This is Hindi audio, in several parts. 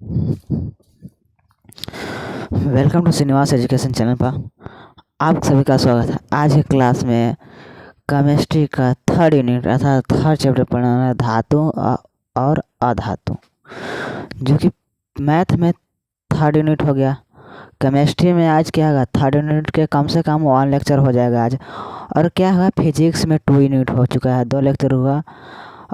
Welcome to Srinivas education channel पर आप सभी का स्वागत है। आज की क्लास में केमिस्ट्री का थर्ड यूनिट अर्थात थर्ड चैप्टर पढ़ना है, धातु और अधातु, जो कि मैथ में थर्ड यूनिट हो गया। केमिस्ट्री में आज क्या होगा, थर्ड यूनिट के कम से कम 1 लेक्चर हो जाएगा आज। और क्या होगा, फिजिक्स में 2 यूनिट हो चुका है, 2 लेक्चर हुआ।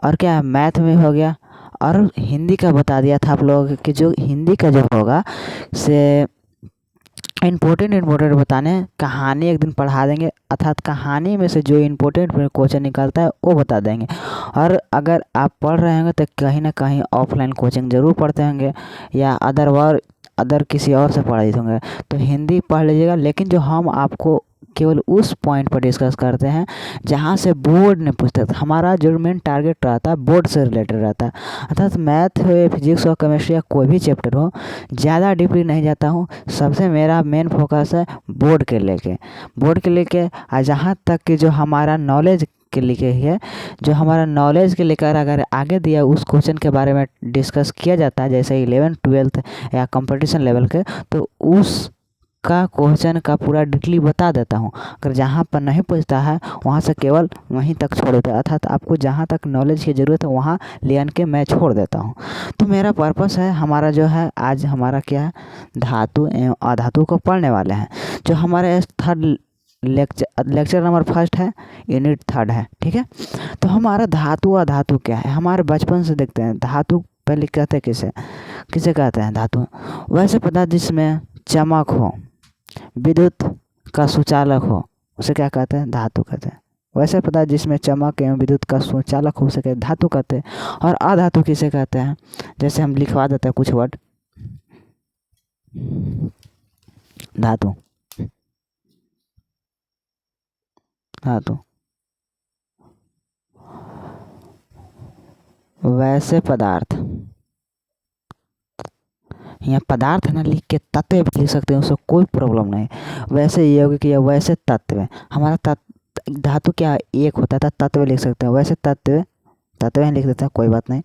और क्या है, मैथ में हो गया। और हिंदी का बता दिया था आप लोगों कि जो हिंदी का जो होगा से इम्पोर्टेंट बताने, कहानी एक दिन पढ़ा देंगे, अर्थात कहानी में से जो इम्पोर्टेंट क्वेश्चन निकलता है वो बता देंगे। और अगर आप पढ़ रहे होंगे तो कहीं ना कहीं ऑफलाइन कोचिंग ज़रूर पढ़ते होंगे या अदर किसी और से पढ़े होंगे, तो हिंदी पढ़ लीजिएगा। लेकिन जो हम आपको केवल उस पॉइंट पर डिस्कस करते हैं जहाँ से बोर्ड ने पूछता है। हमारा जो मेन टारगेट रहता है बोर्ड से रिलेटेड रहता है, अर्थात मैथ हो, फिजिक्स हो, केमिस्ट्री या कोई भी चैप्टर हो, ज़्यादा डीपली नहीं जाता हूँ। सबसे मेरा मेन फोकस है बोर्ड के लेके जहाँ तक कि जो हमारा नॉलेज के लिए है, जो हमारा नॉलेज के लेकर अगर आगे दिया उस क्वेश्चन के बारे में डिस्कस किया जाता है, जैसे 11th-12th या कंपटीशन लेवल के, तो उस का क्वेश्चन का पूरा डिटेली बता देता हूँ। अगर जहाँ पर नहीं पूछता है वहाँ से केवल वहीं तक छोड़ देता है, अर्थात आपको जहाँ तक नॉलेज की ज़रूरत है वहाँ ले के मैं छोड़ देता हूँ। तो मेरा पर्पस है, हमारा जो है आज हमारा क्या है, धातु एवं अधातु को पढ़ने वाले हैं। जो हमारे थर्ड लेक्चर नंबर फर्स्ट है, यूनिट थर्ड है, ठीक है। तो हमारा धातु अधातु क्या है, हमारे बचपन से देखते हैं। धातु पहले कहते हैं किसे कहते हैं धातु, वैसे पदार्थ जिसमें चमक हो, विद्युत का सुचालक हो, उसे क्या कहते हैं, धातु कहते हैं। वैसे पदार्थ जिसमें चमक एवं विद्युत का सुचालक हो, उसे धातु कहते हैं। और अधातु किसे कहते हैं, जैसे हम लिखवा देते हैं कुछ वर्ड, धातु धातु वैसे पदार्थ, यहाँ पदार्थ ना लिख के तत्व भी लिख सकते हैं, उसको कोई प्रॉब्लम नहीं। वैसे यौगिक या वैसे तत्व, हमारा तत्व धातु क्या एक होता था, तत्व लिख सकते हैं। वैसे तत्व ही लिख देते हैं, कोई बात नहीं।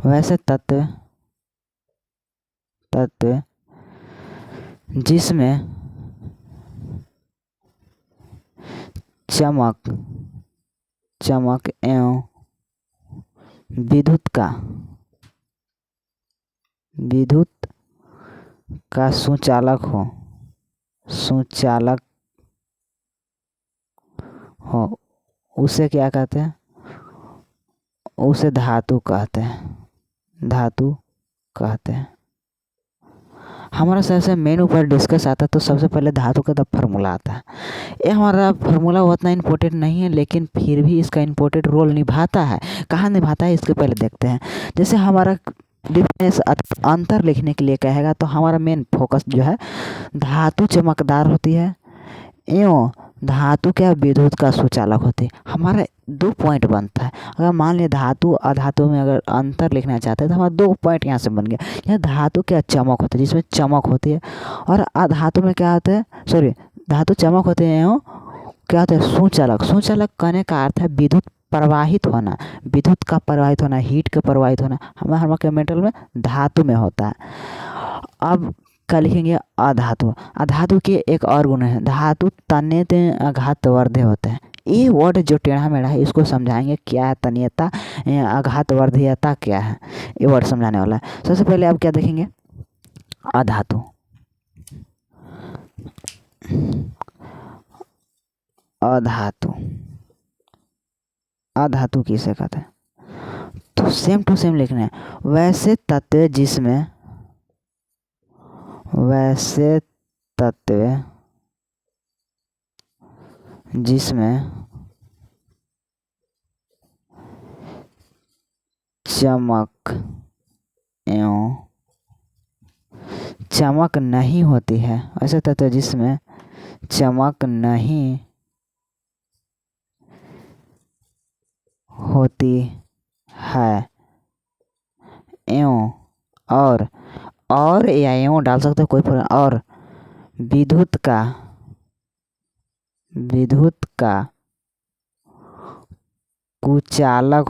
वैसे तत्व जिसमें चमक एवं विद्युत का सुचालक हो, उसे क्या कहते हैं, उसे धातु कहते हैं। हमारा सबसे मेन ऊपर डिस्कस आता है तो सबसे पहले धातु का फार्मूला आता है। ये हमारा फार्मूला उतना इम्पोर्टेंट नहीं है, लेकिन फिर भी इसका इम्पोर्टेंट रोल निभाता है। कहाँ निभाता है, इसके पहले देखते हैं। जैसे हमारा डिफरेंस अंतर लिखने के लिए कहेगा तो हमारा मेन फोकस जो है, धातु चमकदार होती है एवं धातु क्या विद्युत का सुचालक होती है। हमारा 2 पॉइंट बनता है। अगर मान लिया धातु अधातु में अगर अंतर लिखना चाहते हैं तो हमारा 2 पॉइंट यहाँ से बन गया। यह धातु क्या चमक होती है, जिसमें चमक होती है, और अधातु में क्या होता है, सॉरी, धातु चमक होते हैं एवं क्या होता है, सुचालक कहने का अर्थ है विद्युत प्रवाहित होना, विद्युत का प्रवाहित होना, हीट का प्रवाहित होना, हमारे मेटल में धातु में होता है। अब क्या लिखेंगे, अधातु के एक और गुण है, धातु तन्यता आघातवर्धे होते हैं। ये वर्ड जो टेढ़ा मेढ़ा है इसको समझाएंगे, क्या है तन्यता, आघातवर्धीयता क्या है, ये वर्ड समझाने वाला है। सबसे पहले आप क्या देखेंगे, अधातु अधातु किसे कहते हैं, तो सेम टू सेम लिखना है। वैसे तत्व जिसमें चमक नहीं होती है, ऐसे तत्व जिसमें चमक नहीं होती है एवं और या एवं डाल सकते हो, कोई प्रॉब्लम, और विद्युत का कुचालक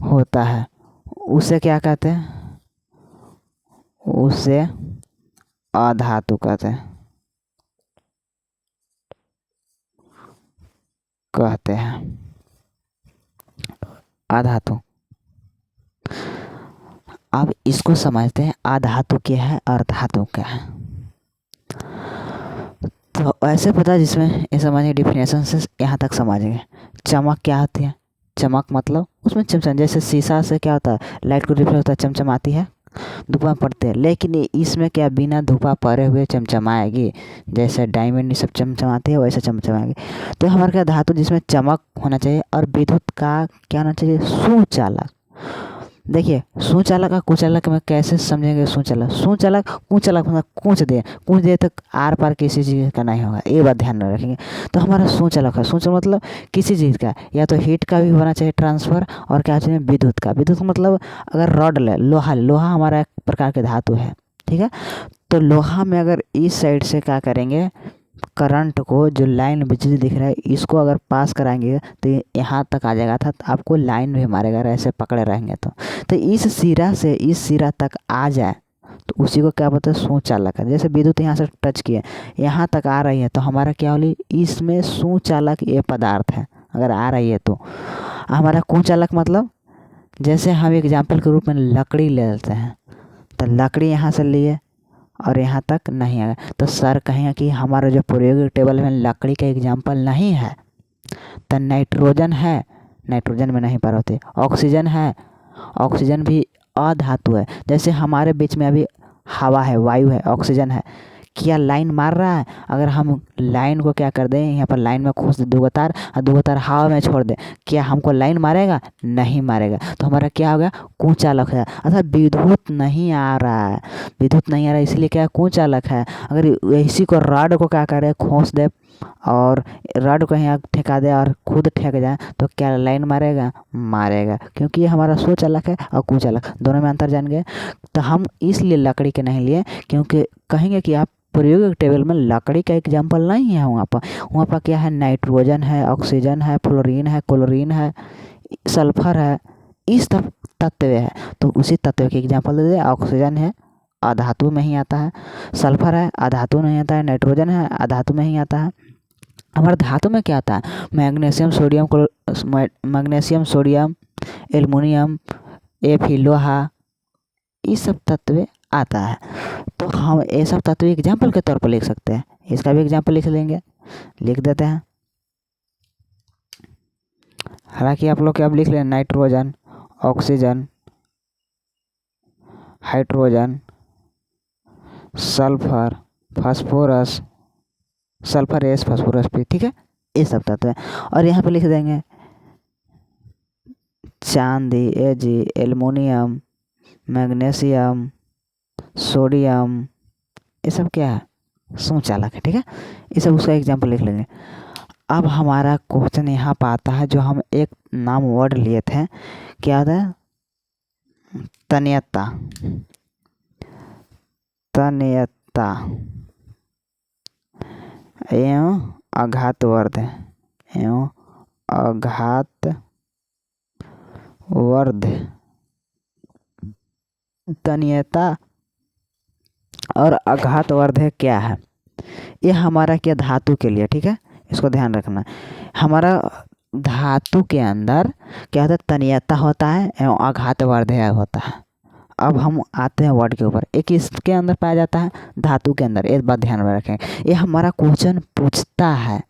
होता है उसे क्या कहते हैं, उसे अधातु कहते हैं अधातु। अब इसको समझते हैं अधातु क्या है और धातु क्या है। तो ऐसे पता जिसमें ये समझिए डिफिनेशन से यहाँ तक समझेंगे। चमक क्या होती है, चमक मतलब उसमें चमचम, जैसे शीशा से क्या होता है लाइट को रिफ्लेक्ट होता है, चमचमाती है, धूपा पड़ते हैं, लेकिन इसमें क्या बिना धूपा पड़े हुए चमचमाएगी, जैसे डायमंड सब चमचमाती है वैसे चमचमाएगी। तो हमारे क्या धातु जिसमें चमक होना चाहिए और विद्युत का क्या होना चाहिए, सुचालक। देखिए सुचालक का कुचालक में कैसे समझेंगे, सुचालक कुचालक मतलब कूच दे तो आर पार किसी चीज़ का नहीं होगा, ये बात ध्यान में रखेंगे। तो हमारा सुचालक है, सुचालक मतलब किसी चीज़ का या तो हीट का भी होना चाहिए ट्रांसफ़र, और क्या चाहिए विद्युत का। विद्युत मतलब अगर रॉड ले, लोहा हमारा एक प्रकार के धातु है, ठीक है। तो लोहा में अगर इस साइड से क्या करेंगे, करंट को जो लाइन बिजली दिख रहा है इसको अगर पास कराएंगे तो यहाँ तक आ जाएगा, था आपको लाइन भी मारेगा ऐसे पकड़े रहेंगे तो इस सिरा से इस सिरा तक आ जाए तो उसी को क्या बोलते हैं, सुचालक है। जैसे विद्युत यहाँ से टच किए यहाँ तक आ रही है तो हमारा क्या होली, इसमें सुचालक ये पदार्थ है अगर आ रही है तो। हमारा कुचालक मतलब जैसे हम एग्जाम्पल के रूप में लकड़ी ले लेते हैं, तो लकड़ी यहाँ से लिए और यहाँ तक नहीं आया तो सर कहेंगे कि हमारा जो प्रायोगिक टेबल में लकड़ी का एग्जाम्पल नहीं है। तो नाइट्रोजन है, नाइट्रोजन में नहीं पर होते, ऑक्सीजन है, ऑक्सीजन भी अधातु है। जैसे हमारे बीच में अभी हवा है, वायु है, ऑक्सीजन है, क्या लाइन मार रहा है, अगर हम लाइन को क्या कर दें यहाँ पर लाइन में खोस दे दो तार और दो तार हवा में छोड़ दें, क्या हमको लाइन मारेगा, नहीं मारेगा। तो हमारा क्या हो गया, कुचालक है। अर्थात विद्युत नहीं आ रहा है, विद्युत नहीं आ रहा है इसलिए क्या कुचालक है। अगर इसी को रॉड को क्या करे, खोस दे और रॉड को यहाँ ठेका दे और खुद ठेक जाए तो क्या लाइन मारेगा, मारेगा, क्योंकि ये हमारा सुचालक है और कुचालक दोनों में अंतर जान गए। तो हम इसलिए लकड़ी के नहीं लिए क्योंकि कहेंगे कि आप प्रायोगिक टेबल में लकड़ी का एग्जाम्पल नहीं है। वहाँ पर क्या है, नाइट्रोजन है, ऑक्सीजन है, फ्लोरीन है, क्लोरीन है, सल्फर है, इस सब तत्व है। तो उसी तत्व के एग्जाम्पल दे दे, ऑक्सीजन है अधातु में ही आता है, सल्फर है अधातु नहीं आता है, नाइट्रोजन है अधातु में ही आता है। हमारे धातु में क्या आता है, मैग्नीशियम सोडियम एल्युमिनियम Fe लोहा, ये सब तत्व आता है। तो हम ये सब तत्व एग्जाम्पल के तौर पर लिख सकते हैं, इसका भी एग्जाम्पल लिख लेंगे, लिख देते हैं। हालांकि आप लोग क्या अब लिख लें, nitrogen, oxygen, hydrogen, sulphur, phosphorus, sulphur S phosphorus P, ठीक है, ये सब तत्व है। और यहाँ पे लिख देंगे चांदी Ag, एल्युमिनियम, मैग्नीशियम, सोडियम, ये सब क्या है, सुचालक है, ठीक है। ये सब उसका एग्जाम्पल लिख लेंगे। अब हमारा क्वेश्चन यहाँ पर आता है जो हम एक नाम वर्ड लिए थे, क्या होता है, तन्यता, तन्यता एवं आघात वर्ध, एवं आघात वर्ध, तन्यता और आघात वर्ध क्या है, ये हमारा क्या धातु के लिए, ठीक है, इसको ध्यान रखना। हमारा धातु के अंदर क्या होता है, तन्यता होता है एवं आघात वर्ध होता है। अब हम आते हैं वर्ड के ऊपर, एक इसके अंदर पाया जाता है धातु के अंदर, एक बात ध्यान में रखें, ये हमारा क्वेश्चन पूछता है,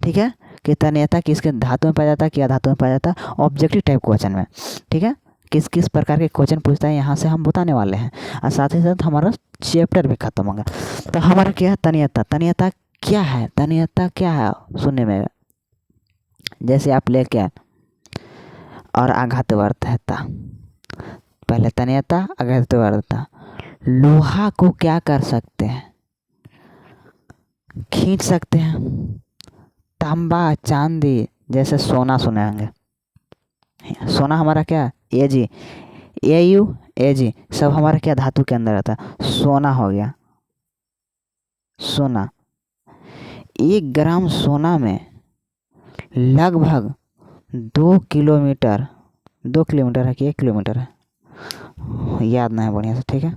ठीक है, कि तन्यता किसके धातु में पाया जाता है, क्या धातु में पाया जाता है, ऑब्जेक्टिव टाइप क्वेश्चन में, ठीक है, किस किस प्रकार के क्वेश्चन पूछता है यहाँ से हम बताने वाले हैं, और साथ ही साथ हमारा चैप्टर भी खत्म होगा। तो हमारा क्या है, तन्यता, तन्यता क्या है, तन्यता क्या है सुनने में, जैसे आप लेके और आघात वर्धता, पहले तन्यता आघात वर्धता, लोहा को क्या कर सकते हैं, खींच सकते हैं, तांबा चांदी जैसे सोना सुने होंगे, सोना हमारा क्या Ag, Au Ag सब हमारा क्या धातु के अंदर आता है, सोना हो गया, सोना 1 ग्राम सोना में लगभग 2 किलोमीटर, 2 किलोमीटर है कि 1 किलोमीटर है, याद ना है बढ़िया से, ठीक है।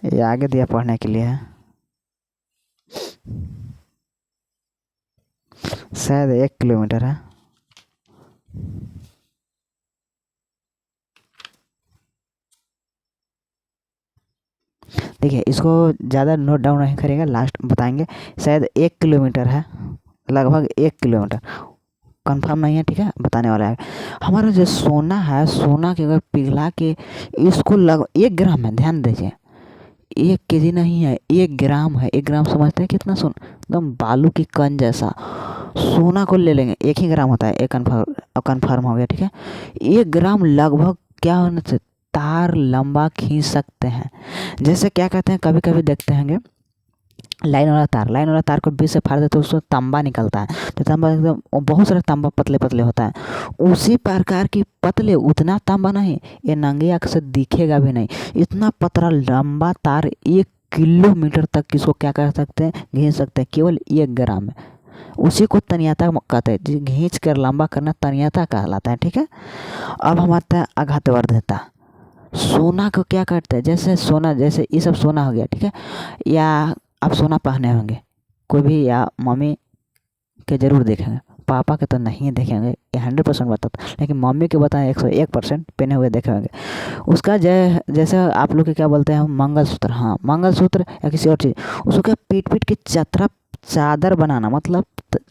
ये आगे दिया पढ़ने के लिए है, शायद 1 किलोमीटर है। देखिए इसको ज़्यादा नोट डाउन नहीं करेंगे, लास्ट बताएंगे। शायद 1 किलोमीटर है, लगभग 1 किलोमीटर, कंफर्म नहीं है, ठीक है, बताने वाला है। हमारा जो सोना है, सोना के अगर पिघला के इसको लग 1 ग्राम है, ध्यान दीजिए, 1 केजी नहीं है, 1 ग्राम है। 1 ग्राम समझते हैं कितना सोना, एकदम बालू की कण जैसा सोना को ले लेंगे, 1 ही ग्राम होता है, एक कन्फर्म हो गया, ठीक है। 1 ग्राम लगभग क्या होना चाहिए, तार लंबा खींच सकते हैं। जैसे क्या कहते हैं, कभी कभी देखते हैं लाइन वाला तार को बीच से फाड़ देते तो उसमें तांबा निकलता है, तो तांबा एकदम बहुत सारा तांबा पतले पतले होता है। उसी प्रकार की पतले, उतना तांबा नहीं, ये नंगी आँख से दिखेगा भी नहीं, इतना पतला लंबा तार 1 किलोमीटर तक किसको क्या कर सकते हैं, घींच सकते हैं, केवल 1 ग्राम में। उसी को तन्यता कहते हैं, घींच कर लंबा करना तन्यता कहलाता है, ठीक है। अब हम आता है आघातवर्धता। सोना को क्या करते हैं, जैसे सोना, जैसे ये सब सोना हो गया, ठीक है, या आप सोना पहने होंगे कोई भी, या मम्मी के ज़रूर देखेंगे, पापा के तो नहीं देखेंगे, ये 100% बताता, लेकिन मम्मी के बताएं 101% पहने हुए देखे होंगे। उसका जैसे आप लोग के क्या बोलते हैं, मंगलसूत्र, हाँ मंगलसूत्र या किसी और चीज़, उसको क्या पीट पीट के चादर बनाना, मतलब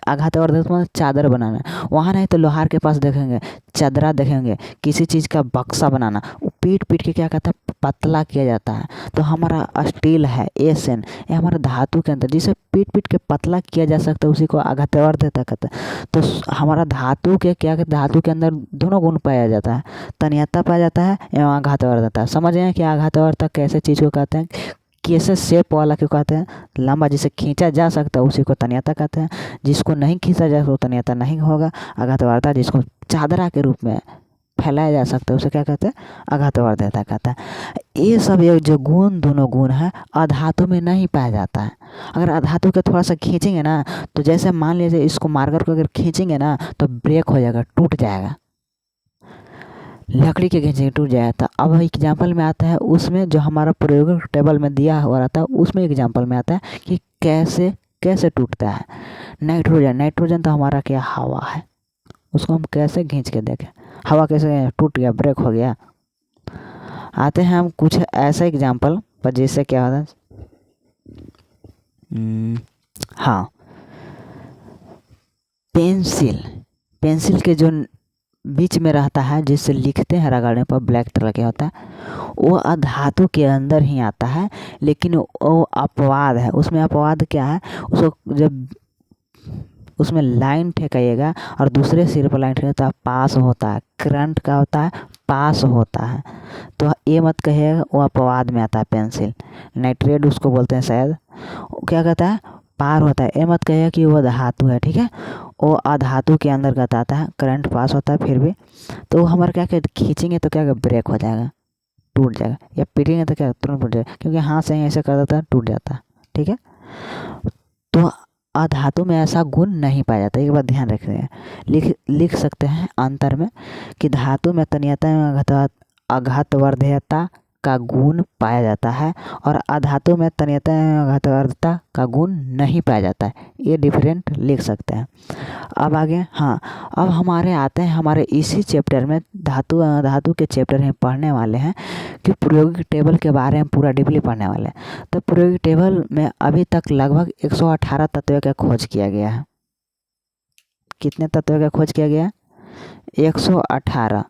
आघातवर्धक मतलब चादर बनाना। वहाँ नहीं तो लोहार के पास देखेंगे, चादरा देखेंगे, किसी चीज़ का बक्सा बनाना, वो पीट पीट के क्या कहता है, पतला किया जाता है। तो हमारा स्टील है, एसन, ये हमारा धातु के अंदर जिसे पीट पीट के पतला किया जा सकता है, उसी को आघातवर्धकता कहते हैं। तो हमारा धातु के क्या कहते हैं, धातु के अंदर दोनों गुण पाया जाता है, तन्यता पाया जाता है एवं आघातवर्धकता। समझ रहे हैं कि आघातवर्धकता कैसे चीज़ को कहते हैं, कैसे शेप वाला क्यों कहते हैं, लंबा जिसे खींचा जा सकता है उसी को तन्यता कहते हैं, जिसको नहीं खींचा जा सकता वो तन्यता नहीं होगा। आघातवर्धकता जिसको चादरा के रूप में फैलाया जा सकता है उसे क्या कहते हैं, आघातवर्धकता कहता है। ये सब ये जो गुण, दोनों गुण है अधातु में नहीं पाया जाता है। अगर अधातु के थोड़ा सा खींचेंगे ना, तो जैसे मान लीजिए इसको मार्कर को अगर खींचेंगे ना तो ब्रेक हो जाएगा, टूट जाएगा, लकड़ी के खींचेंगे टूट जाएगा। तो अब एग्जाम्पल में आता है, उसमें जो हमारा प्रयोग टेबल में दिया हुआ रहता है उसमें एग्जाम्पल में आता है कि कैसे कैसे टूटता है। नाइट्रोजन तो हमारा क्या, हवा है, उसको हम कैसे खींच के देखें, हवा कैसे टूट गया, ब्रेक हो गया। आते हैं हम कुछ ऐसा एग्जाम्पल पर जिससे क्या होता है, हाँ पेंसिल के जो बीच में रहता है जिससे लिखते हैं रगड़ने पर ब्लैक कलर के होता है, वो अधातु के अंदर ही आता है, लेकिन वो अपवाद है। उसमें अपवाद क्या है, उसको जब उसमें लाइन ठेकाइएगा और दूसरे सिर पर लाइन ठेकाइएगा तो पास होता है, करंट का होता है, पास होता है। तो ये मत कहिएगा वो अपवाद में आता है पेंसिल, नाइट्रेट उसको बोलते हैं शायद, क्या कहता है, पार होता है। ये मत कहिएगा कि वो धातु है, ठीक है, वो अधातु के अंदर का आता है, करंट पास होता है फिर भी। तो हमारा क्या कहते, खींचेंगे तो क्या ब्रेक हो जाएगा, टूट जाएगा, या पीटेंगे तो क्या तुरंत टूट जाएगा, क्योंकि हाथ से ही ऐसे कर देता है, टूट जाता है, ठीक है। तो अधातु में ऐसा गुण नहीं पाया जाता, एक बात ध्यान रखिएगा। लिख सकते हैं अंतर में कि धातु में तन्यता एवं आघातवर्धकता का गुण पाया जाता है और अधातु में तन्यता एवं आघातवर्धकता का गुण नहीं पाया जाता है, ये डिफरेंट लिख सकते हैं। अब आगे, हाँ अब हमारे आते हैं, हमारे इसी चैप्टर में धातु के चैप्टर में पढ़ने वाले हैं कि प्रायोगिक टेबल के बारे में पूरा डीपली पढ़ने वाले हैं। तो प्रायोगिक टेबल में अभी तक लगभग 118 तत्वों का खोज किया गया है। कितने तत्वों का खोज किया गया है, 118।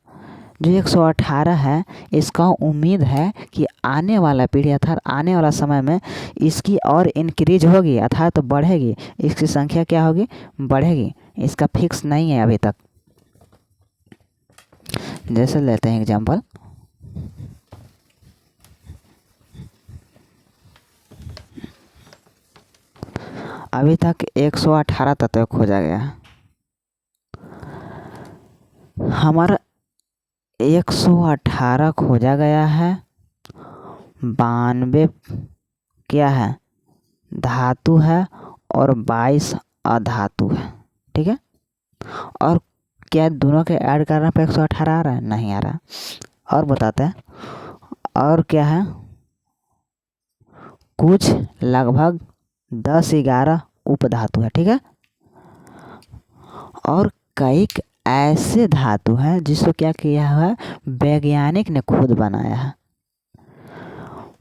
जो 118 है, इसका उम्मीद है कि आने वाला पीढ़ी अर्थात आने वाला समय में इसकी और इंक्रीज होगी, अर्थात तो बढ़ेगी, इसकी संख्या क्या होगी, बढ़ेगी, इसका फिक्स नहीं है अभी तक। जैसे लेते हैं एग्जांपल, अभी तक 118 तत्व खोजा गया है, हमारा 118 खोजा गया है, 92 क्या है, धातु है और 22 अधातु है। ठीक है। और क्या दोनों के ऐड करने पे 118 आ रहा है? नहीं आ रहा। और बताते हैं, और क्या है, कुछ लगभग 10-11 उपधातु है, ठीक है। और कई ऐसे धातु हैं जिसको क्या किया हुआ है, वैज्ञानिक ने खुद बनाया है।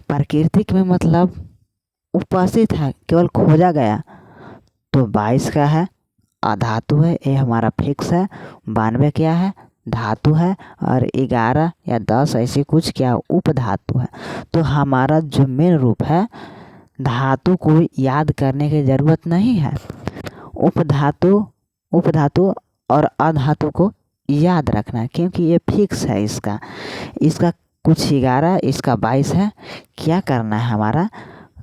प्राकृतिक में मतलब उपस्थित है, केवल खोजा गया। तो 22 का है अधातु है, ये हमारा फिक्स है। 92 क्या है, धातु है। और 11 या 10 ऐसी कुछ क्या उपधातु है। तो हमारा जो मेन रूप है, धातु को याद करने की ज़रूरत नहीं है। उपधातु और अधातु को याद रखना है, क्योंकि ये फिक्स है। इसका कुछ 11, इसका 22 है। क्या करना है हमारा,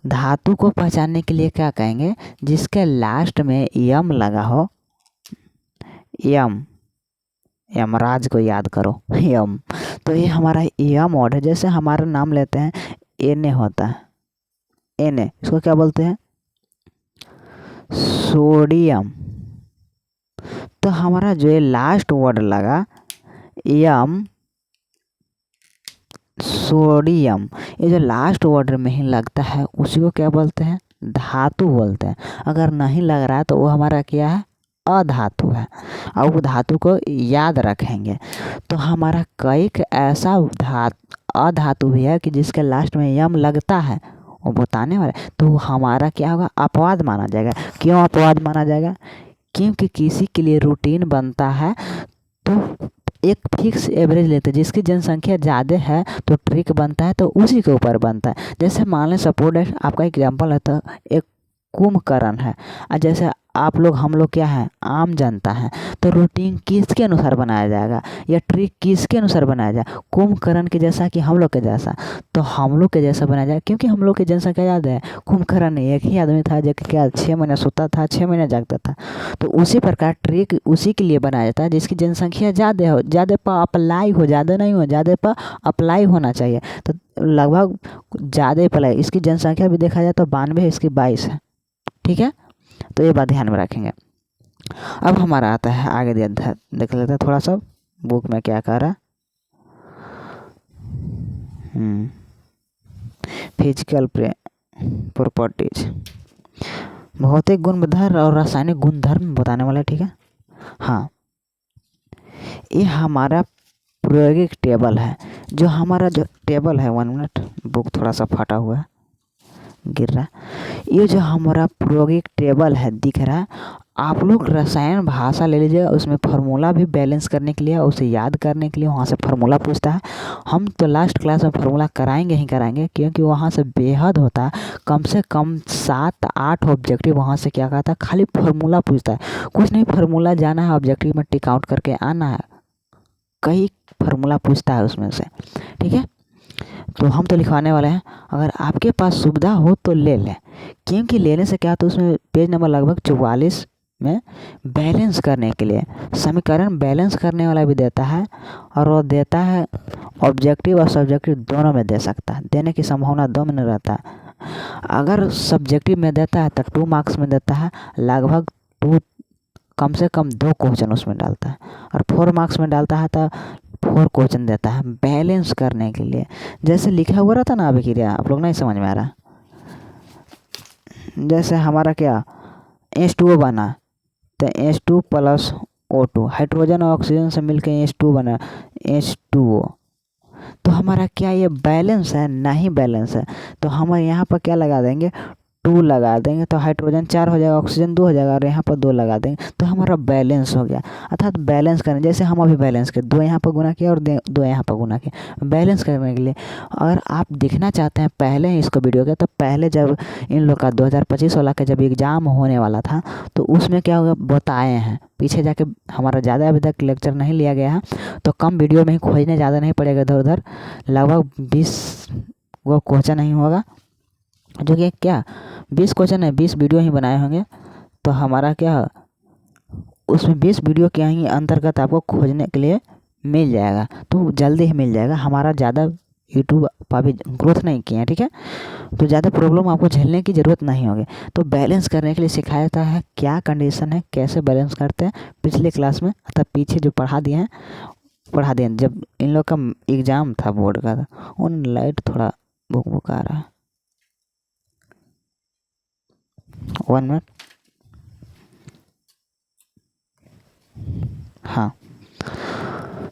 धातु को पहचानने के लिए क्या कहेंगे, जिसके लास्ट में यम लगा हो, यमराज को याद करो, यम। तो ये हमारा यम वर्ड है। जैसे हमारा नाम लेते हैं, एने होता है, एने, इसको क्या बोलते हैं, सोडियम। तो हमारा जो ये लास्ट वर्ड लगा, यम, सोडियम, ये जो लास्ट वर्ड में ही लगता है उसी को क्या बोलते हैं, धातु बोलते हैं। अगर नहीं लग रहा है तो वो हमारा क्या है, अधातु है। और वो धातु को याद रखेंगे। तो हमारा कई ऐसा अधातु भी है कि जिसके लास्ट में यम लगता है, वो बताने वाला है। तो हमारा क्या होगा, अपवाद माना जाएगा। क्यों अपवाद माना जाएगा, क्योंकि किसी के लिए रूटीन बनता है तो एक फिक्स एवरेज लेते हैं। जिसकी जनसंख्या ज़्यादा है तो ट्रिक बनता है, तो उसी के ऊपर बनता है। जैसे मान लें सपोज आपका एग्जांपल है, तो एक कुंभकर्ण है। और जैसे आप लोग हम लोग क्या है, आम जनता है। तो रूटीन किसके अनुसार बनाया जाएगा, या ट्रिक किसके अनुसार बनाया जाए, कुंभकर्ण के जैसा कि हम लोग के जैसा। तो हम लोग के जैसा बनाया जाए, क्योंकि हम लोग की जनसंख्या ज़्यादा है। कुंभकर्ण एक ही आदमी था जो क्या 6 महीने सोता था, 6 महीने जागता था। तो उसी प्रकार ट्रिक उसी के लिए बनाया जाता है जिसकी जनसंख्या ज़्यादा हो, ज़्यादा पर अप्लाई हो, ज़्यादा नहीं हो, ज़्यादा पर अप्लाई होना चाहिए। तो लगभग ज़्यादा अप्लाई, इसकी जनसंख्या भी देखा जाए तो 92 है, इसकी 22 है, ठीक है। तो ये बात ध्यान में रखेंगे। अब हमारा आता है आगे देख लेते हैं थोड़ा सा बुक में क्या कह रहा है। फिजिकल प्रॉपर्टीज, भौतिक गुणधर्म और रासायनिक गुणधर्म बताने वाला है, ठीक है। हाँ, ये हमारा प्रायोगिक टेबल है। जो हमारा जो टेबल है, 1 मिनट, बुक थोड़ा सा फटा हुआ है, गिर रहा है। ये जो हमारा प्रायोगिक टेबल है दिख रहा है, आप लोग रसायन भाषा ले लीजिएगा, उसमें फार्मूला भी बैलेंस करने के लिए, उसे याद करने के लिए वहाँ से फार्मूला पूछता है। हम तो लास्ट क्लास में फार्मूला कराएंगे ही कराएंगे, क्योंकि वहाँ से बेहद होता है। कम से कम 7-8 ऑब्जेक्टिव वहाँ से क्या कहता है, खाली फार्मूला पूछता है। कुछ नहीं, फार्मूला जाना है, ऑब्जेक्टिव में टिक आउट करके आना है। कई फार्मूला पूछता है उसमें से, ठीक है। तो हम तो लिखवाने वाले हैं। अगर आपके पास सुविधा हो तो ले लें, क्योंकि लेने से क्या, तो उसमें पेज नंबर लगभग 44 में बैलेंस करने के लिए समीकरण बैलेंस करने वाला भी देता है। और वो देता है ऑब्जेक्टिव और सब्जेक्टिव दोनों में दे सकता है, देने की संभावना 2 में रहता है। अगर सब्जेक्टिव में देता है तो 2 मार्क्स में देता है, लगभग 2, कम से कम 2 क्वेश्चन उसमें डालता है। और 4 मार्क्स में डालता है तो 4 क्वेश्चन देता है बैलेंस करने के लिए। जैसे लिखा हुआ रहता ना, अभी क्रिया आप लोग नहीं समझ में आ रहा। जैसे हमारा क्या H2O बना, तो H2 + O2, हाइड्रोजन और ऑक्सीजन से मिलकर H2 बना, H2O। तो हमारा क्या ये बैलेंस है, नहीं बैलेंस है। तो हम यहाँ पर क्या लगा देंगे, 2 लगा देंगे, तो हाइड्रोजन 4 हो जाएगा, ऑक्सीजन 2 हो जाएगा, और यहाँ पर 2 लगा देंगे, तो हमारा बैलेंस हो गया। अर्थात बैलेंस करने, जैसे हम अभी बैलेंस किए, 2 यहाँ पर गुना किया और 2 यहाँ पर गुना किया, बैलेंस करने के लिए। अगर आप देखना चाहते हैं पहले ही इसको वीडियो के, तो पहले जब इन लोग का 2025 वाला का जब एग्ज़ाम होने वाला था, तो उसमें क्या होगा बताए हैं। पीछे जाके हमारा ज़्यादा अभी तक लेक्चर नहीं लिया गया है, तो कम वीडियो में ही खोजने ज़्यादा नहीं पड़ेगा इधर उधर। लगभग 20 वो क्वेश्चन नहीं होगा, जो कि क्या 20 क्वेश्चन है, 20 वीडियो ही बनाए होंगे। तो हमारा क्या, उसमें 20 वीडियो के ही अंतर्गत आपको खोजने के लिए मिल जाएगा, तो जल्दी ही मिल जाएगा। हमारा ज़्यादा यूट्यूब पर अभी ग्रोथ नहीं किए हैं, ठीक है। तो ज़्यादा प्रॉब्लम आपको झेलने की ज़रूरत नहीं होगी। तो बैलेंस करने के लिए सिखाया जाता है, क्या कंडीशन है, कैसे बैलेंस करते हैं, पिछले क्लास में अर्थात पीछे जो पढ़ा दिए हैं, जब इन लोग का एग्ज़ाम था बोर्ड का था। उन लाइट थोड़ा बुक बुक आ रहा है, 1 मिनट। हाँ,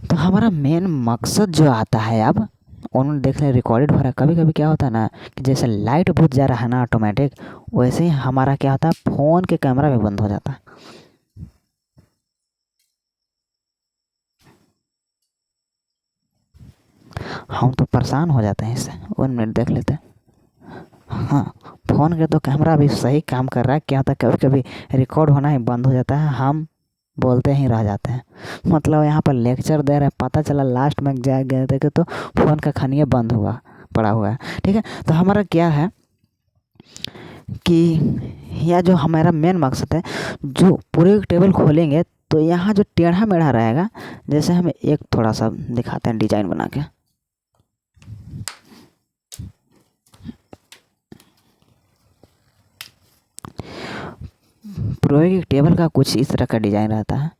तो हमारा मेन मकसद जो आता है, अब उन्होंने देख लिया रिकॉर्डेड हो रहा है। कभी कभी क्या होता है ना कि जैसे लाइट बुझ जा रहा है ना ऑटोमेटिक, वैसे ही हमारा क्या होता है, फ़ोन के कैमरा भी बंद हो जाता है। हम तो परेशान हो जाते हैं इससे। 1 मिनट देख लेते हैं। हाँ, फ़ोन के तो कैमरा भी सही काम कर रहा है। क्या होता है, कभी कभी रिकॉर्ड होना ही बंद हो जाता है, हम बोलते ही रह जाते हैं। मतलब यहाँ पर लेक्चर दे रहे हैं, पता चला लास्ट में जा गए थे तो फ़ोन का खनिया बंद हुआ पड़ा हुआ है, ठीक है। तो हमारा क्या है कि यह जो हमारा मेन मकसद है, जो पूरे टेबल खोलेंगे तो यहाँ जो टेढ़ा मेढ़ा रहेगा, जैसे हम एक थोड़ा सा दिखाते हैं डिजाइन बना के। पूरे टेबल का कुछ इस तरह का डिजाइन रहता है,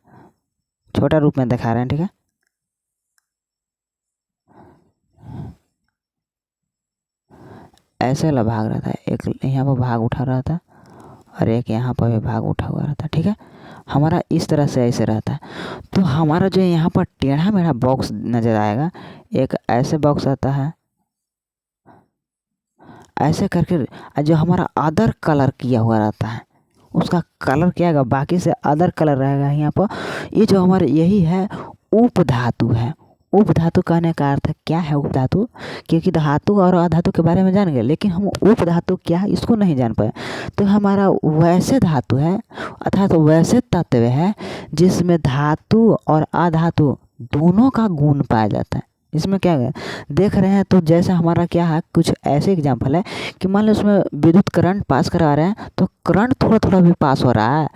छोटा रूप में दिखा रहे हैं, ठीक है। ऐसे वाला भाग रहता है, एक यहाँ पर भाग उठा रहा था और एक यहाँ पर भी भाग उठा हुआ रहता है, ठीक है। हमारा इस तरह से ऐसे रहता है। तो हमारा जो यहाँ पर टेढ़ा मेढ़ा बॉक्स नज़र आएगा, एक ऐसे बॉक्स आता है, ऐसे करके जो हमारा अदर कलर किया हुआ रहता है, उसका कलर क्या आएगा, बाकी से अदर कलर रहेगा यहाँ पर। ये जो हमारे यही है उपधातु है। उपधातु कहने का अर्थ क्या है, उपधातु, क्योंकि धातु और अधातु के बारे में जान गए, लेकिन हम उपधातु क्या है इसको नहीं जान पाए। तो हमारा वैसे धातु है अर्थात वैसे तत्व है जिसमें धातु और अधातु दोनों का गुण पाया जाता है। इसमें क्या है देख रहे हैं, तो जैसे हमारा क्या है, कुछ ऐसे एग्जाम्पल है कि मान लो उसमें विद्युत करंट पास करा रहे हैं, तो करंट थोड़ा थोड़ा भी पास हो रहा है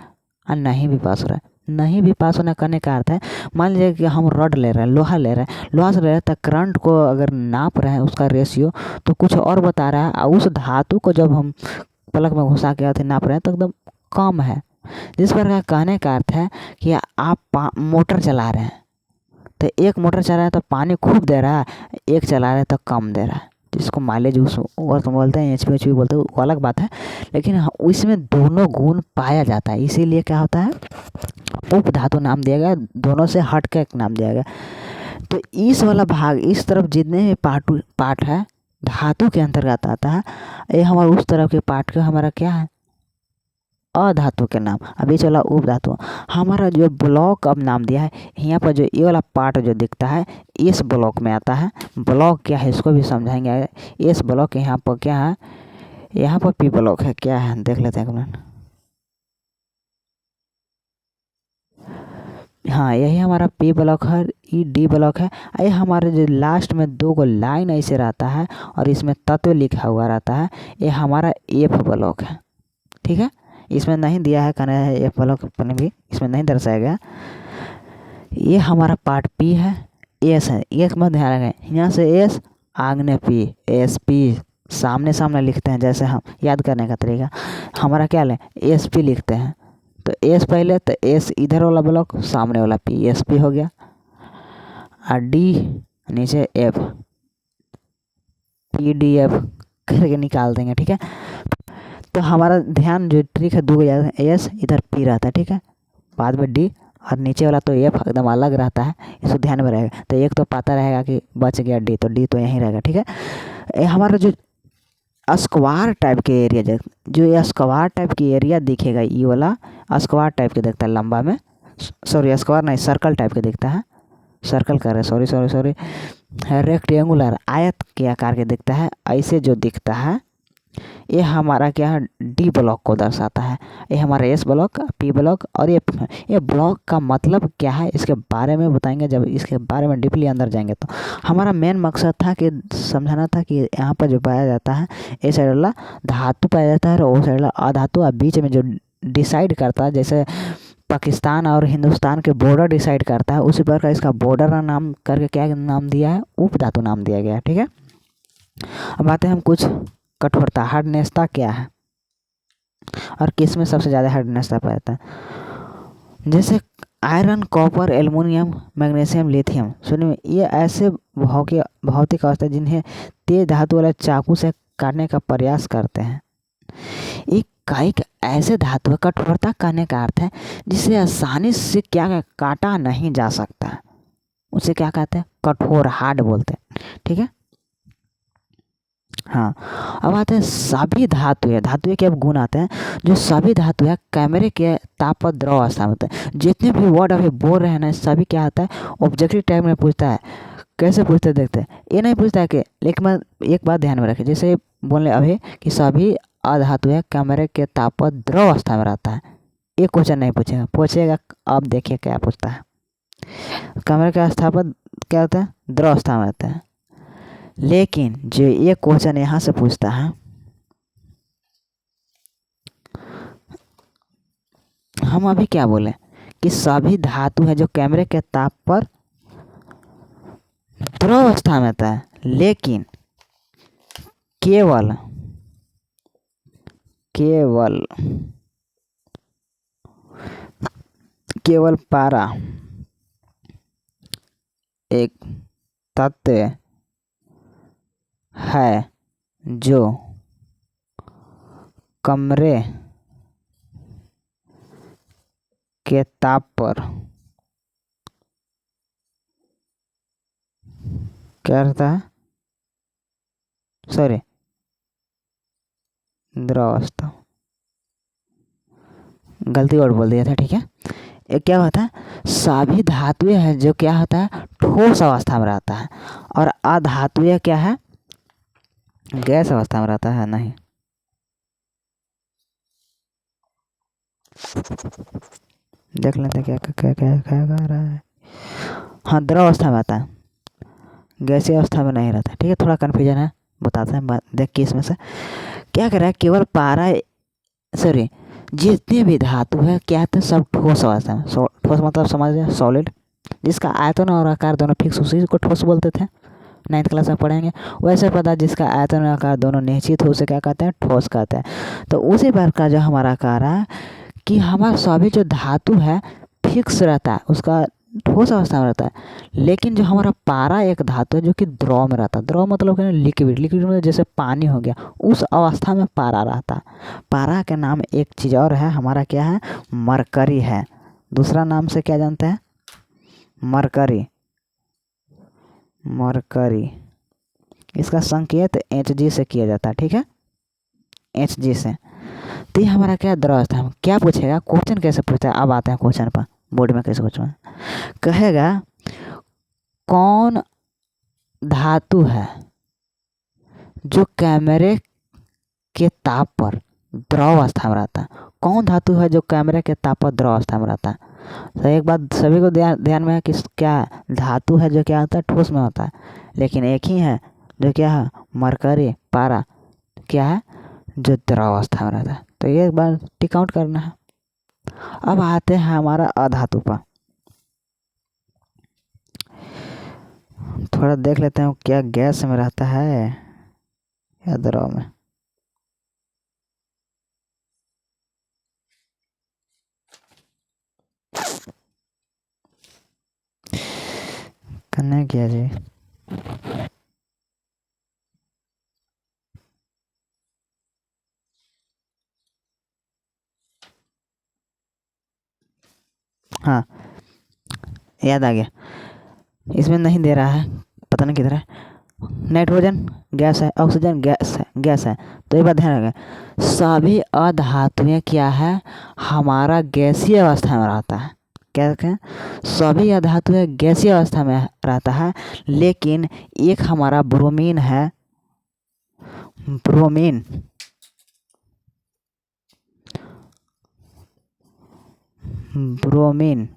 और नहीं भी पास हो रहा है। नहीं भी पास होने करने का अर्थ है, मान लीजिए कि हम रॉड ले रहे हैं, लोहा ले रहे हैं, लोहा से ले रहे हैं, तो करंट को अगर नाप रहे हैं उसका रेशियो तो कुछ और बता रहा है, और उस धातु को जब हम पलक में घुसा के आते नाप रहे हैं तो एकदम कम है। जिस प्रकार कहने का अर्थ है कि आप मोटर चला रहे हैं, तो एक मोटर चला रहा है तो पानी खूब दे रहा है, एक चला रहा है तो कम दे रहा है, जिसको माइलेज उस और तो बोलते हैं, एचपी बोलते हैं, वो अलग बात है। लेकिन इसमें दोनों गुण पाया जाता है, इसीलिए क्या होता है उपधातु नाम दिया गया, दोनों से हट के एक नाम दिया गया। तो इस वाला भाग इस तरफ जितने भी पार्ट है धातु के अंतर्गत आता है, ये हमारा उस तरफ के पार्ट का हमारा क्या है अधातु के नाम। अभी चला उपधातु। हमारा जो ब्लॉक अब नाम दिया है, यहाँ पर जो ये वाला पार्ट जो दिखता है इस ब्लॉक में आता है। ब्लॉक क्या है इसको भी समझाएंगे। इस ब्लॉक यहाँ पर क्या है, यहाँ पर पी ब्लॉक है, क्या है देख लेते हैं एक मिनट। हाँ, यही हमारा पी ब्लॉक है, ई डी ब्लॉक है। ये हमारे जो लास्ट में दो को लाइन ऐसे रहता है और इसमें तत्व लिखा हुआ रहता है, ये हमारा एफ ब्लॉक है, ठीक है। इसमें नहीं दिया है कहना है एफ ब्लॉक अपने भी इसमें नहीं दर्शाया गया। ये हमारा पार्ट पी है, एस है, एक मत ध्यान रखें, यहाँ से एस आग्ने पी, एस पी सामने सामने लिखते हैं, जैसे हम याद करने का तरीका हमारा क्या लें एस पी लिखते हैं, तो एस पहले, तो एस इधर वाला ब्लॉक सामने वाला पी, एस पी हो गया, और डी नीचे एफ, पी डी एफ करके निकाल देंगे, ठीक है। तो हमारा ध्यान जो ट्रिक है दो याद है, एस इधर पी रहता है, ठीक है, बाद में डी और नीचे वाला तो एफ एकदम अलग रहता है, इसको ध्यान में रहेगा। तो एक तो पता रहेगा कि बच गया डी, तो डी तो यहीं रहेगा, ठीक है। ये हमारा जो स्क्वायर टाइप के एरिया जो ये स्क्वायर टाइप की एरिया दिखेगा, ये वाला स्क्वायर टाइप के दिखता है लंबा में, सॉरी स्क्वायर नहीं सर्कल टाइप के दिखता है, सर्कल कर रहे सॉरी रेक्टेंगुलर आयत के आकार के दिखता है, ऐसे जो दिखता है ये हमारा क्या है डी ब्लॉक को दर्शाता है। ये हमारा एस ब्लॉक, पी ब्लॉक और ये ब्लॉक का मतलब क्या है इसके बारे में बताएंगे जब इसके बारे में डीपली अंदर जाएंगे। तो हमारा मेन मकसद था कि समझाना था कि यहाँ पर जो पाया जाता है ये साइड वाला धातु पाया जाता है और वो साइड वाला अधातु, और बीच में जो डिसाइड करता है जैसे पाकिस्तान और हिंदुस्तान के बॉर्डर डिसाइड करता है, उसी प्रकार इसका बॉर्डर नाम करके क्या नाम दिया है उपधातु नाम दिया गया है, ठीक है। अब आते हैं हम कुछ कठोरता, हार्डनेसता क्या है और किस में सबसे ज़्यादा हार्डनेसता पाया जाता है। जैसे iron, copper, aluminium, magnesium, lithium, सुनिए ये ऐसे भौतिक अवस्था जिन्हें तेज धातु वाले चाकू से काटने का प्रयास करते हैं। एक ऐसे धातु है, कठोरता कहने का अर्थ है जिसे आसानी से क्या काटा नहीं जा सकता, उसे क्या कहते हैं, कठोर, हार्ड बोलते हैं। ठीक है, हाँ। अब आते हैं सभी धातुएं के अब गुण आते हैं। जो सभी धातु है कैमरे के ताप पर द्रव अवस्था में होता है। जितने भी वर्ड अभी बोल रहे हैं ना, सभी क्या होता है, ऑब्जेक्टिव टाइप में पूछता है। कैसे पूछते देखते हैं, ये नहीं पूछता है कि, लेकिन मैं एक बात ध्यान में रखें, जैसे बोले अभी कि सभी अधातुएं कैमरे के ताप पर द्रव अवस्था में रहता है, ये क्वेश्चन नहीं पूछेगा। अब देखिए क्या पूछता है, कैमरे के अवस्था पर क्या होता है, द्रव अवस्था में रहता है। लेकिन जो ये क्वेश्चन यहाँ से पूछता है, हम अभी क्या बोले कि सभी धातु है जो कैमरे के ताप पर द्रव अवस्था में रहता है, लेकिन केवल पारा एक तत्व है जो कमरे के ताप पर क्या रहता है, सॉरी, द्रव अवस्था, गलती और बोल दिया था। ठीक है, ये क्या होता है, सभी धातुएं हैं जो क्या होता है, ठोस अवस्था में रहता है, और अधातुएं क्या है, गैस अवस्था में रहता है। नहीं, देख लेते क्या क्या क्या क्या कह रहा है। हाँ, द्रव अवस्था में आता है, गैसीय अवस्था में नहीं रहता। ठीक है, थोड़ा कन्फ्यूजन है, बताते हैं बात। देख के इसमें से क्या कर रहा है, केवल पारा, सॉरी, जितने भी धातु है क्या है, सब ठोस अवस्था में। ठोस मतलब समझ गए, सॉलिड, जिसका आयतन और आकार दोनों फिक्स, उसी को ठोस बोलते थे, 9th क्लास में पढ़ेंगे। वैसे पदार्थ जिसका आयतन और आकार दोनों निश्चित हो, उसे क्या कहते हैं, ठोस कहते हैं। तो उसी प्रकार का जो हमारा आकार है कि हमारा सभी जो धातु है फिक्स रहता है, उसका ठोस अवस्था में रहता है। लेकिन जो हमारा पारा एक धातु है जो कि द्रव में रहता है, द्रव मतलब क्या, लिक्विड में, जैसे पानी हो गया, उस अवस्था में पारा रहता है। पारा के नाम एक चीज़ और है, हमारा क्या है, मरकरी है। दूसरा नाम से क्या जानते हैं, मरकरी। इसका संकेत Hg से किया जाता है। ठीक है, Hg से। तो ये हमारा क्या, द्रव अवस्था में। क्या पूछेगा, क्वेश्चन कैसे पूछता है, अब आते हैं क्वेश्चन पर, बोर्ड में कैसे क्वेश्चन कहेगा, कौन धातु है जो कैमरे के ताप पर द्रव अवस्था में रहता है। कौन धातु है जो कैमरे के ताप पर द्रव अवस्था में रहता है। तो एक बात सभी को ध्यान में है कि क्या धातु है जो क्या होता है, ठोस में होता है, लेकिन एक ही है जो क्या है, मरकरी, पारा, क्या है, जो द्रव अवस्था में रहता है। तो ये एक बार टिक आउट करना है। अब आते हैं हमारा अधातु पर, थोड़ा देख लेते हैं क्या गैस में रहता है या द्रव में। करना क्या जी, हाँ याद आ गया, इसमें नहीं दे रहा है, पता नहीं किधर है। नाइट्रोजन गैस है, ऑक्सीजन गैस है। तो एक बात ध्यान रखें, सभी अधातुएं क्या है, हमारा गैसीय अवस्था में रहता है। क्या रखें, सभी अधातुएं गैसीय अवस्था में रहता है, लेकिन एक हमारा ब्रोमीन है, ब्रोमीन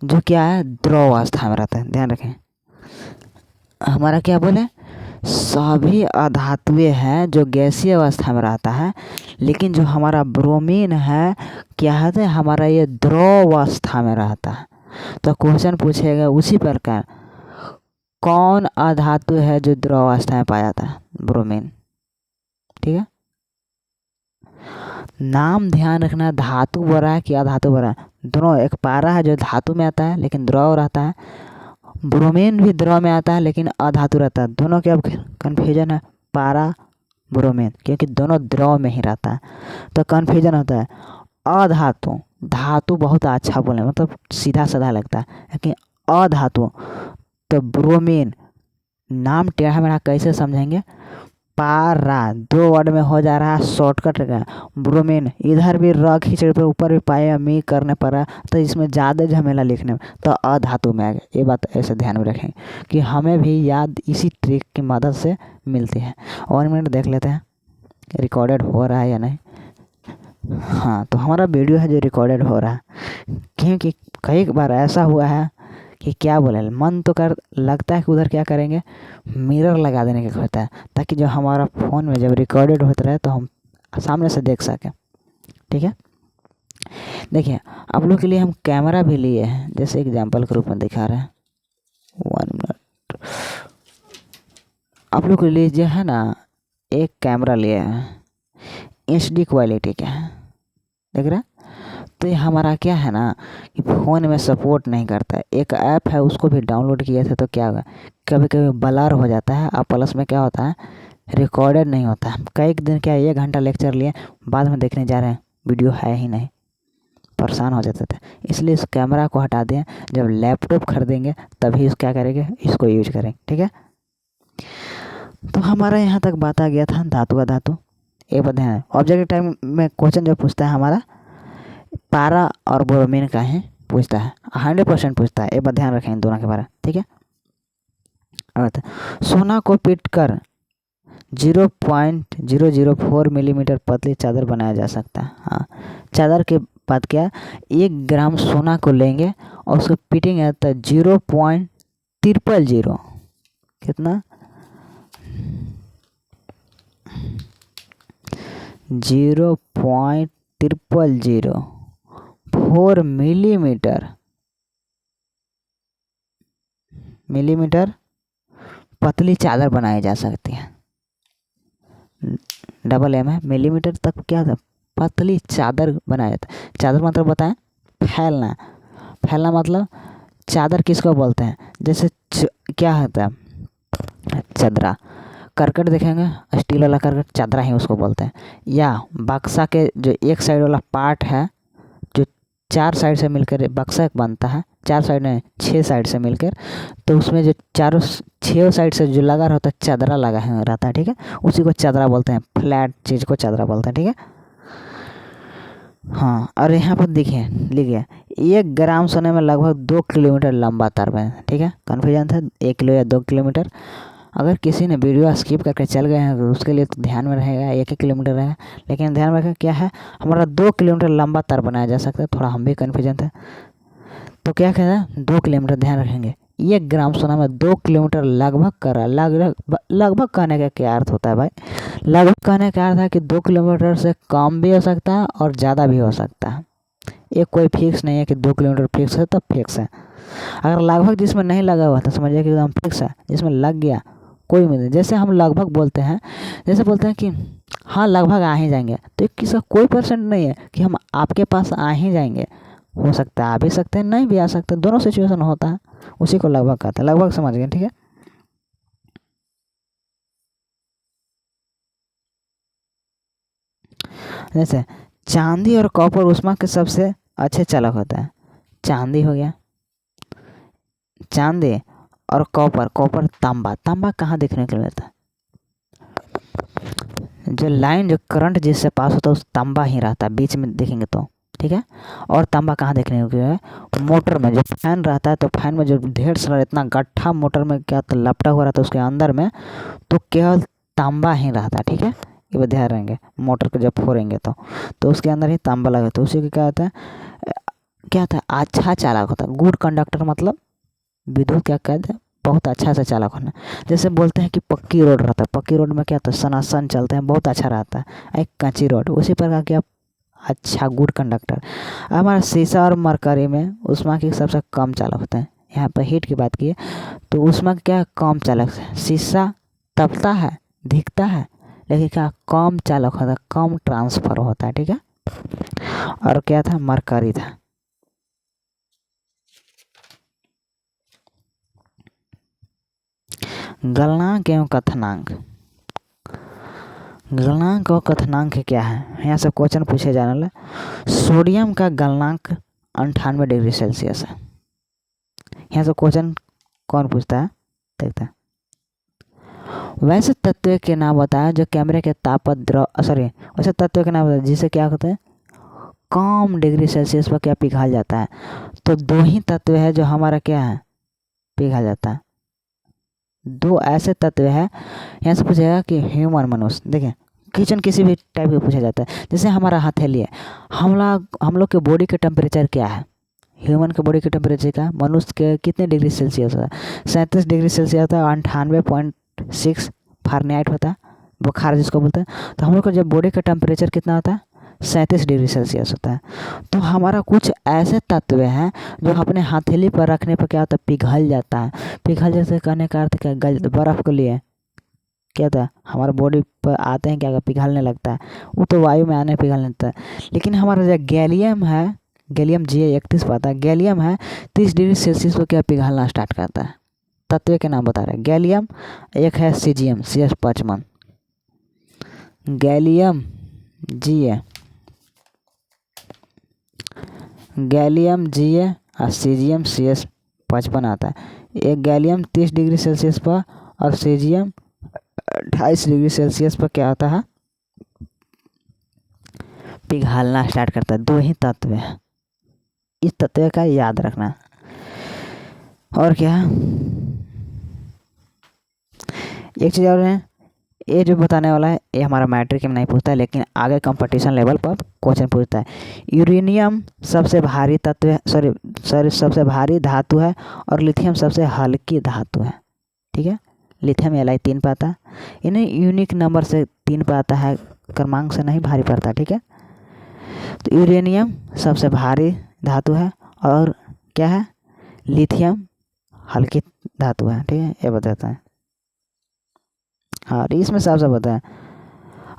जो क्या है, द्रव अवस्था में रहता है। ध्यान रखें, हमारा क्या बोले, सभी अधातुएं हैं जो गैसीय अवस्था में रहता है, लेकिन जो हमारा ब्रोमीन है क्या है, हमारा ये द्रव अवस्था में रहता है। तो क्वेश्चन पूछेगा उसी प्रकार, कौन अधातु है जो द्रव अवस्था में पाया जाता है? ब्रोमीन। ठीक है, नाम ध्यान रखना, धातु भरा है कि अधातु भरा है, दोनों। एक पारा है जो धातु में आता है लेकिन द्रव रहता है, ब्रोमीन भी द्रव में आता है लेकिन अधातु रहता है। दोनों के अब कन्फ्यूजन है, पारा ब्रोमीन, क्योंकि दोनों द्रव में ही रहता है तो कन्फ्यूजन होता है। अधातु, धातु बहुत अच्छा बोले, मतलब सीधा साधा लगता है, लेकिन अधातु तो ब्रोमीन, नाम टेढ़ा मेढ़ा कैसे समझेंगे? पारा, दो वर्ड में हो जा रहा है, शॉर्टकट का ब्रोमीन। इधर भी र खींचे पर ऊपर भी पाए मी करने पर, तो इसमें ज़्यादा झमेला लिखने में, तो अधातु में आ गया। ये बात ऐसे ध्यान में रखें कि हमें भी याद इसी ट्रिक की मदद से मिलती है। 1 मिनट देख लेते हैं रिकॉर्डेड हो रहा है या नहीं। हाँ, तो हमारा वीडियो है जो रिकॉर्डेड हो रहा है, क्योंकि कई बार ऐसा हुआ है कि क्या बोले, मन तो कर लगता है कि उधर क्या करेंगे, मिरर लगा देने का होता है, ताकि जो हमारा फ़ोन में जब रिकॉर्डेड होता रहे तो हम सामने से देख सकें। ठीक है, देखिए आप लोग के लिए हम कैमरा भी लिए हैं, जैसे एग्जांपल के रूप में दिखा रहे हैं। 1 मिनट, आप लोग के लिए जो है ना एक कैमरा लिए हैं, HD क्वालिटी का है, देख रहे हैं। तो ये हमारा क्या है ना कि फ़ोन में सपोर्ट नहीं करता है। एक ऐप है, उसको भी डाउनलोड किए थे तो क्या होगा, कभी कभी ब्लर हो जाता है, और प्लस में क्या होता है, रिकॉर्डेड नहीं होता है। कई दिन क्या 1 घंटा लेक्चर लिए, बाद में देखने जा रहे हैं वीडियो है ही नहीं, परेशान हो जाते थे। इसलिए इस कैमरा को हटा दें, जब लैपटॉप खरीदेंगे तभी इस क्या करेंगे, इसको यूज करें। ठीक है, तो हमारा यहाँ तक बात आ गया था धातु का धातु। एक बात ध्यान, ऑब्जेक्टिव टाइम में क्वेश्चन जो पूछता है हमारा पारा और ब्रोमीन का है पूछता है, 100% पूछता है। एक बात ध्यान रखें इन दोनों के बारे में। ठीक है, अब सोना को पीट कर 0.004 मिलीमीटर पतली चादर बनाया जा सकता है। हाँ, चादर के बाद क्या, 1 ग्राम सोना को लेंगे और उसको पीटेंगे तो 0.000 कितना 0.004 मिलीमीटर पतली चादर बनाई जा सकती है। डबल एम है, मिलीमीटर तक क्या था, पतली चादर बनाया जाता है। चादर मतलब बताएं, फैलना। फैलना मतलब चादर किसको बोलते हैं, जैसे क्या होता है, चादरा। करकट देखेंगे, स्टील वाला करकट, चादरा ही उसको बोलते हैं। या बक्सा के जो एक साइड वाला पार्ट है, जो 4 साइड से मिलकर बक्सा बनता है, 4 साइड नहीं 6 साइड से मिलकर, तो उसमें जो 6 साइड से जो लगा रहता है, चादरा लगा है रहता है। ठीक है, उसी को चादरा बोलते हैं, फ्लैट चीज़ को चादरा बोलते हैं। ठीक है, हाँ। और यहाँ पर देखिए लिखिए 1 ग्राम सोने में लगभग 2 किलोमीटर लंबा तार है। ठीक है, कन्फ्यूजन था 1 किलो या 2 किलोमीटर। अगर किसी ने वीडियो स्किप करके चल गए हैं तो उसके लिए तो ध्यान में रहेगा 1 किलोमीटर रहेगा, लेकिन ध्यान में रखें क्या है, हमारा 2 किलोमीटर लंबा तार बनाया जा सकता है। थोड़ा हम भी कन्फ्यूजन था, तो क्या कहता है 2 किलोमीटर। ध्यान रखेंगे 1 ग्राम सोना में 2 किलोमीटर लगभग कर रहा है। लगभग कहने का क्या अर्थ होता है भाई, लगभग कहने का अर्थ है कि 2 किलोमीटर से कम भी हो सकता है और ज़्यादा भी हो सकता है। ये कोई फिक्स नहीं है कि 2 किलोमीटर फिक्स है तो फिक्स है। अगर लगभग जिसमें नहीं लगा हुआ तो समझिए कि एकदम फिक्स है, जिसमें लग गया कोई नहीं। जैसे हम लगभग बोलते हैं, जैसे बोलते हैं कि हाँ लगभग आ ही जाएंगे, तो किसका कोई परसेंट नहीं है कि हम आपके पास आ ही जाएंगे। हो सकता है आ भी सकते हैं, नहीं भी आ सकते, दोनों सिचुएशन होता है, उसी को लगभग कहते हैं। लगभग समझ गए। ठीक है, जैसे चांदी और कॉपर ऊष्मा के सबसे अच्छे चालक होता है। चांदी हो गया, चांदी और कॉपर, कॉपर तांबा। तांबा कहाँ देखने को मिलता है, जो लाइन जो करंट जिससे पास होता है उस तांबा ही रहता है बीच में देखेंगे तो। ठीक है, और तांबा कहाँ देखने को है, मोटर में जो फैन रहता है, तो फैन में जो ढेर सारा इतना गट्ठा मोटर में क्या तो लपटा हुआ रहता है उसके अंदर में, तो केवल तांबा ही रहता है। ठीक है, ये ध्यान रहेंगे, मोटर को जब फोड़ेंगे तो उसके अंदर ही तांबा लगा, तो उसी को क्या होता है, क्या होता है, अच्छा चालक होता है। गुड कंडक्टर मतलब विद्युत क्या कहते हैं, बहुत अच्छा सा चालक होना। जैसे बोलते हैं कि पक्की रोड रहता है, पक्की रोड में क्या होता है, सनासन चलते हैं, बहुत अच्छा रहता है। एक कच्ची रोड, उसी प्रकार क्या अच्छा गुड कंडक्टर। हमारा शीशा और मरकरी में ऊष्मा की सबसे कम चालक होते हैं, यहाँ पर हीट की बात की है, तो उसमें क्या कम चालक है। शीशा तपता है, दिखता है, लेकिन क्या कम चालक होता है, कम ट्रांसफर होता है, ठीक है। और क्या था, मरकरी था। गलनांक एवं कथनांक। गलनांक और कथनांक क्या है, यहाँ से क्वेश्चन पूछे जाने वाला। सोडियम का गलनांक 98 डिग्री सेल्सियस है। यहाँ से क्वेश्चन कौन पूछता है, देखते हैं। वैसे तत्व के नाम बताया जो कैमरे के तापत द्रव वैसे तत्व के नाम बताया जिसे क्या होता है, कम डिग्री सेल्सियस पर क्या पिघल जाता है। तो 2 ही तत्व है जो हमारा क्या है, पिघल जाता है। 2 ऐसे तत्व है। यहाँ से पूछेगा कि ह्यूमन मनुष्य, देखिए क्वेश्चन किसी भी टाइप का पूछा जाता है। जैसे हमारा हथेली है, हम लोग के बॉडी के टेम्परेचर क्या है, ह्यूमन के बॉडी के टेम्परेचर का, मनुष्य के कितने डिग्री सेल्सियस होता है, 37 डिग्री सेल्सियस होता है, 98.6 फारेनहाइट होता है, बुखार जिसको बोलते हैं। तो हम लोग का जब बॉडी का टेम्परेचर कितना होता है, 37 डिग्री सेल्सियस होता है। तो हमारा कुछ ऐसे तत्व हैं जो अपने हथेली पर रखने पर क्या होता है, पिघल जाता है। पिघल जैसे कहने का अर्थ क्या, बर्फ़ के लिए क्या होता है, हमारे बॉडी पर आते हैं क्या, पिघलने लगता है। वो तो वायु में आने पिघलने लगता है। लेकिन हमारा जो गैलियम है, गैलियम Ga31 पाता है, गैलियम है 30 डिग्री सेल्सियस पर क्या पिघलना स्टार्ट करता है। तत्व के नाम बता रहे हैं। गैलियम, एक है सीजियम CS55, गैलियम Ga और सीजियम CS55 आता है। एक गैलियम 30 डिग्री सेल्सियस पर और सीजियम 28 डिग्री सेल्सियस पर क्या होता है, पिघलना स्टार्ट करता है। 2 ही तत्व है, इस तत्व का याद रखना। और क्या, एक चीज़ और है, ये जो बताने वाला है ये हमारा मैट्रिक में नहीं पूछता है, लेकिन आगे कंपटीशन लेवल पर क्वेश्चन पूछता है। यूरेनियम सबसे भारी तत्व है, सबसे भारी धातु है, और लिथियम सबसे हल्की धातु है, ठीक है। लिथियम Li3 पे आता है, इन्हें यूनिक नंबर से 3 पे आता है, क्रमांक से नहीं भारी पड़ता, ठीक है। तो यूरेनियम सबसे भारी धातु है, और क्या है, लिथियम हल्की धातु है, ठीक है, ये बताता है। हाँ, इसमें साफ साफ बताया।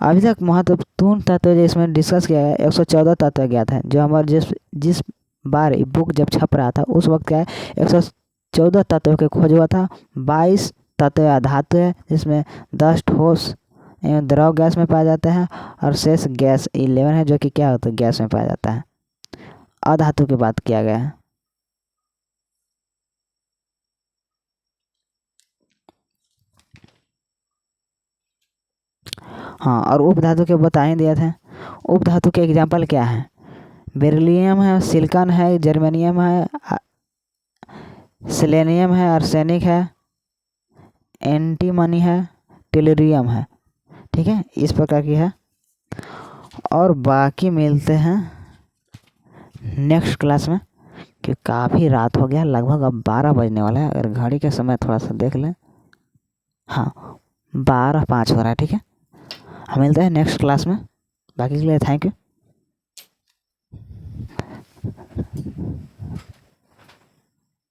अभी तक महत्वपूर्ण तत्व जो इसमें डिस्कस किया है, 114 तत्व ज्ञात है। जो हमारे जिस बार बुक जब छप रहा था उस वक्त क्या है, 114 तत्वों के खोज हुआ था। 22 तत्व धातु है, जिसमें 10 ठोस एवं द्रव गैस में पाया जाता है, और शेष गैस 11 है जो कि क्या होता है, गैस में पाया जाता है। अधातु की बात किया गया है। हाँ, और उपधातु के बता ही दिया था। उपधातु के एग्जाम्पल क्या है, बेरिलियम है, सिलिकॉन है, जर्मेनियम है, सेलेनियम है, आर्सेनिक है, एंटीमनी है, टेलुरियम है, ठीक है, इस प्रकार की है। और बाकी मिलते हैं नेक्स्ट क्लास में, कि काफ़ी रात हो गया, लगभग अब 12 बजने वाला है। अगर घड़ी के समय थोड़ा सा देख लें, हाँ 12:05 हो रहा है, ठीक है। हम मिलते हैं नेक्स्ट क्लास में, बाकी के लिए थैंक यू।